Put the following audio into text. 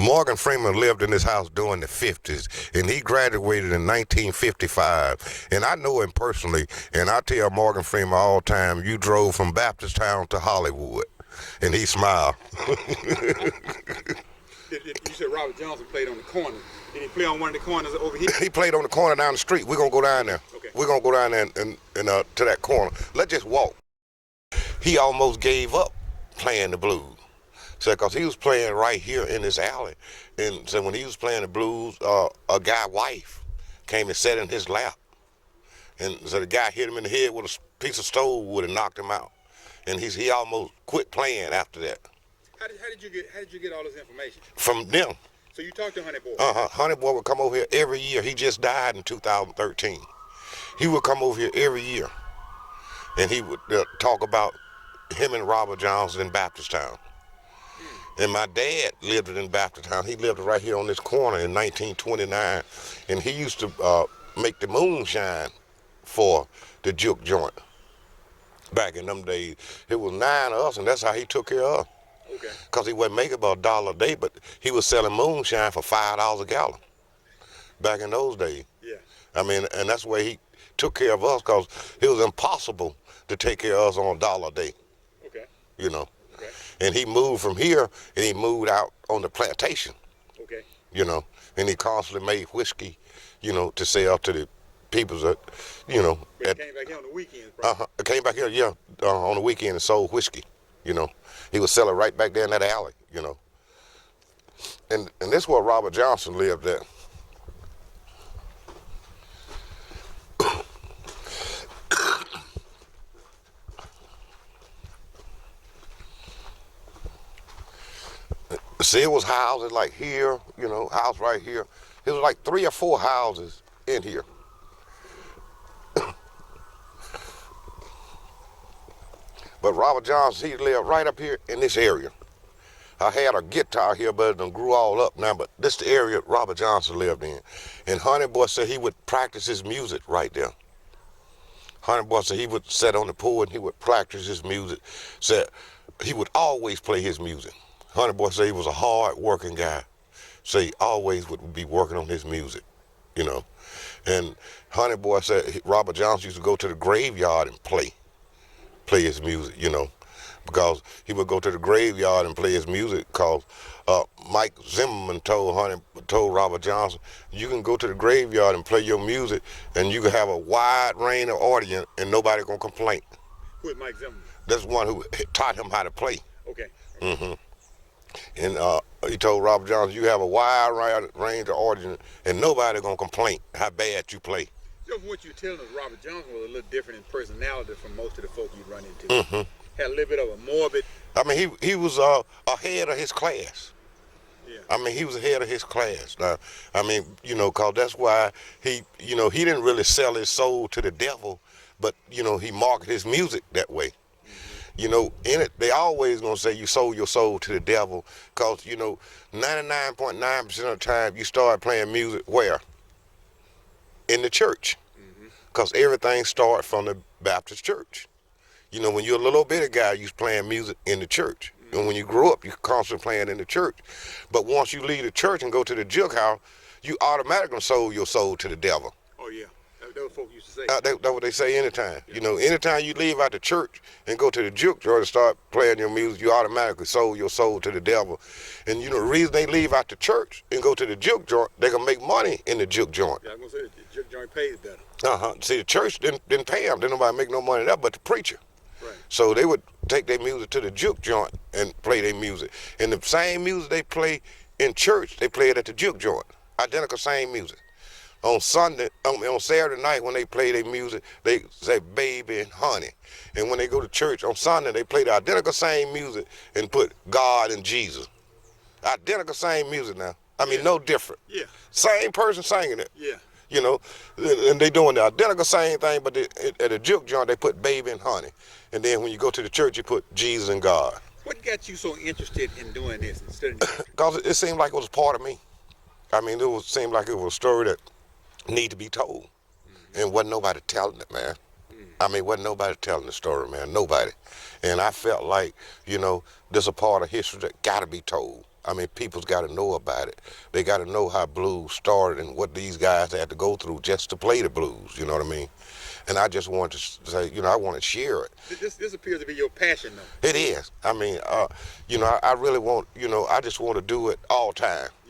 Morgan Freeman lived in this house during the 50s, and he graduated in 1955. And I know him personally, and I tell Morgan Freeman all the time, you drove from Baptist Town to Hollywood. And he smiled. You said Robert Johnson played on the corner. Did he play on one of the corners over here? He played on the corner down the street. We're going to go down there. Okay. We're going to go down there and to that corner. Let's just walk. He almost gave up playing the blues. So, because he was playing right here in this alley. And so when he was playing the blues, a guy's wife came and sat in his lap. And so the guy hit him in the head with a piece of stove wood and knocked him out. And he almost quit playing after that. How did you get all this information? From them. So you talked to Honey Boy? Honey Boy would come over here every year. He just died in 2013. He would come over here every year. And he would talk about him and Robert Johnson in Baptist Town. And my dad lived in Baptist Town. He lived right here on this corner in 1929. And he used to make the moonshine for the juke joint. Back in them days, it was 9 of us, and that's how he took care of us. Okay. Because he wasn't making about $1 a day, but he was selling moonshine for $5 a gallon back in those days. Yeah. I mean, and that's the way he took care of us, because it was impossible to take care of us on $1 a day. Okay. You know. Okay. And he moved from here, and he moved out on the plantation. Okay. You know, and he constantly made whiskey, you know, to sell to the people that, you know. But he came back here on the weekends, bro. Came back here, yeah, on the weekend and sold whiskey, you know. He was selling right back there in that alley, you know. And this is where Robert Johnson lived at. See, it was houses like here, you know, house right here. It was like 3 or 4 houses in here. But Robert Johnson, he lived right up here in this area. I had a guitar here, but it done grew all up now, but this is the area Robert Johnson lived in. And Honey Boy said he would practice his music right there. Honey Boy said he would sit on the pool and he would practice his music. Said he would always play his music. Honey Boy said he was a hard-working guy. So he always would be working on his music, you know. And Honey Boy said Robert Johnson used to go to the graveyard and play his music, you know, because he would go to the graveyard and play his music because Mike Zimmerman told Robert Johnson, you can go to the graveyard and play your music and you can have a wide range of audience and nobody gonna complain. Who is Mike Zimmerman? That's one who taught him how to play. Okay. Mm-hmm. And he told Robert Johnson, you have a wide range of audience and nobody gonna complain how bad you play. So from what you're telling us, Robert Johnson was a little different in personality from most of the folk you run into. Mm-hmm. Had a little bit of a morbid. I mean, he was ahead of his class. Yeah. I mean, he was ahead of his class. Now, I mean, you know, cause that's why he didn't really sell his soul to the devil, but you know, he marketed his music that way. Mm-hmm. You know, in it, they always gonna say you sold your soul to the devil, cause you know, 99.9% of the time you start playing music where? In the church. Because everything started from the Baptist church. You know, when you're a little bitty guy, you're playing music in the church. And when you grow up, you're constantly playing in the church. But once you leave the church and go to the juke house, you automatically sold your soul to the devil. Oh, yeah. That's what folks used to say. That's what they say anytime. Yeah. You know, anytime you leave out the church and go to the juke joint and start playing your music, you automatically sold your soul to the devil. And, you know, the reason they leave out the church and go to the juke joint, they can make money in the juke joint. Yeah, I'm going to say the juke joint pays better. See, the church didn't pay them. Didn't nobody make no money there but the preacher. Right. So they would take their music to the juke joint and play their music. And the same music they play in church, they play it at the juke joint. Identical same music. On Saturday night when they play their music, they say baby and honey. And when they go to church on Sunday, they play the identical same music and put God and Jesus. Identical same music now. I mean, no different. Yeah. Same person singing it. Yeah. You know, and they doing the identical same thing, but at a juke joint, they put baby and honey. And then when you go to the church, you put Jesus and God. What got you so interested in doing this instead of... Because it seemed like it was a part of me. I mean, seemed like it was a story that need to be told. Mm-hmm. And wasn't nobody telling it, man. Mm-hmm. I mean, wasn't nobody telling the story, man. Nobody. And I felt like, you know, this a part of history that got to be told. I mean, people's got to know about it. They got to know how blues started and what these guys had to go through just to play the blues. You know what I mean? And I just wanted to say, I want to share it. This appears to be your passion, though. It is. I mean, I really want, I just want to do it all time.